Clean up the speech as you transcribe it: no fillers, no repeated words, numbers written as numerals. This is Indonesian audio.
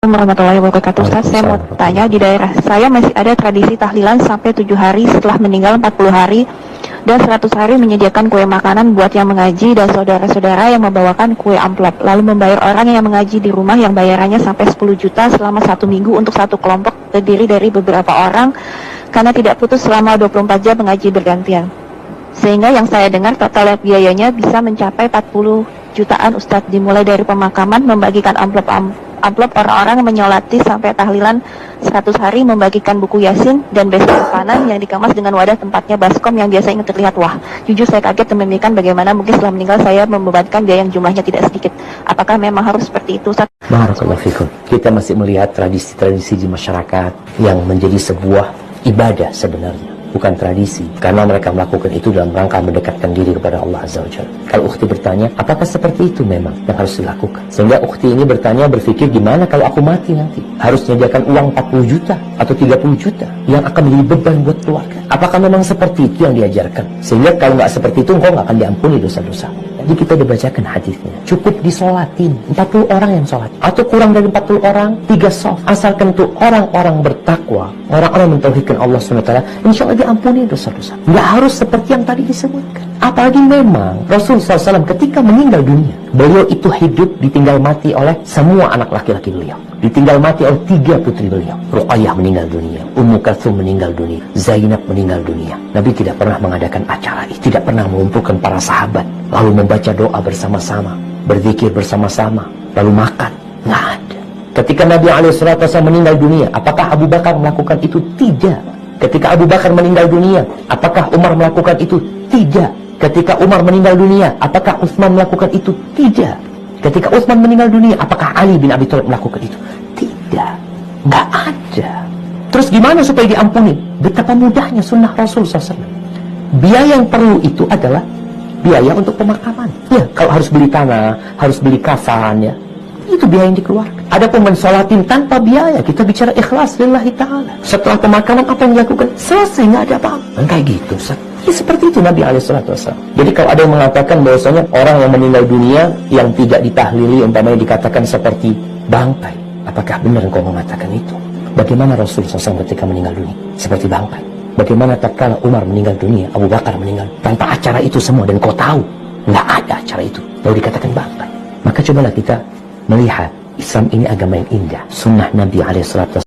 Assalamualaikum warahmatullahi wabarakatuh. Ustaz, saya mau tanya, di daerah saya masih ada tradisi tahlilan sampai 7 hari setelah meninggal 40 hari dan 100 hari menyediakan kue makanan buat yang mengaji dan saudara-saudara yang membawakan kue amplop, lalu membayar orang yang mengaji di rumah yang bayarannya sampai 10 juta selama 1 minggu untuk satu kelompok terdiri dari beberapa orang karena tidak putus selama 24 jam mengaji bergantian. Sehingga yang saya dengar total biayanya bisa mencapai 40 jutaan Ustadz, dimulai dari pemakaman, membagikan amplop orang-orang menyolati sampai tahlilan 100 hari, membagikan buku Yasin dan besok makanan yang dikemas dengan wadah tempatnya baskom yang biasa ingin terlihat. Wah, jujur saya kaget dan memikirkan bagaimana mungkin setelah meninggal saya membebankan biaya yang jumlahnya tidak sedikit. Apakah memang harus seperti itu, Ustaz? Barakallahu fikum. Kita masih melihat tradisi-tradisi di masyarakat yang menjadi sebuah ibadah sebenarnya, bukan tradisi, karena mereka melakukan itu dalam rangka mendekatkan diri kepada Allah Azza wa Jalla. Kalau ukhti bertanya, apakah seperti itu memang yang harus dilakukan? Sehingga ukhti ini berpikir, gimana kalau aku mati nanti? Harus menyediakan uang 40 juta atau 30 juta yang akan menjadi beban buat keluarga. Apakah memang seperti itu yang diajarkan? Sehingga kalau nggak seperti itu, engkau nggak akan diampuni dosa-dosa. Jadi kita dibacakan hadisnya, cukup disolatin 40 orang yang sholat, atau kurang dari 40 orang, 3 soft, asalkan itu orang-orang bertakwa, orang-orang mentauhidkan Allah SWT, insya Allah diampuni dosa-dosa. Nggak harus seperti yang tadi disebutkan. Apalagi memang Rasulullah SAW ketika meninggal dunia, beliau itu hidup ditinggal mati oleh semua anak laki-laki beliau, ditinggal mati oleh 3 putri beliau. Ruqayyah meninggal dunia, Ummu Kalsum meninggal dunia, Zainab meninggal dunia. Nabi tidak pernah mengadakan acara ini, tidak pernah mengumpulkan para sahabat lalu membaca doa bersama-sama, berzikir bersama-sama, lalu makan. Nggak ada. Ketika Nabi SAW meninggal dunia, apakah Abu Bakar melakukan itu? Tidak. Ketika Abu Bakar meninggal dunia, apakah Umar melakukan itu? Tidak. Ketika Umar meninggal dunia, apakah Utsman melakukan itu? Tidak. Ketika Utsman meninggal dunia, apakah Ali bin Abi Thalib melakukan itu? Tidak. Nggak ada. Terus gimana supaya diampuni? Betapa mudahnya sunnah Rasul SAW. Biaya yang perlu itu adalah biaya untuk pemakaman. Ya, kalau harus beli tanah, harus beli kafan, ya, itu biaya yang dikeluarkan. Adapun mensolatin tanpa biaya, kita bicara ikhlas lillahi ta'ala. Setelah pemakaman apa yang dilakukan? Selesai, nggak ada apa-apa. Kayak gitu, Ustaz. Ya, seperti itu Nabi SAW. Jadi kalau ada yang mengatakan bahwasanya orang yang meninggal dunia yang tidak ditahlili, umpamanya dikatakan seperti bangkai, apakah benar engkau mengatakan itu? Bagaimana Rasulullah SAW ketika meninggal dunia? Seperti bangkai. Bagaimana tatkala Umar meninggal dunia, Abu Bakar meninggal, tanpa acara itu semua, dan kau tahu nggak ada acara itu, lalu dikatakan bangkai. Maka cobalah kita melihat Islam ini agama yang indah. Sunnah Nabi SAW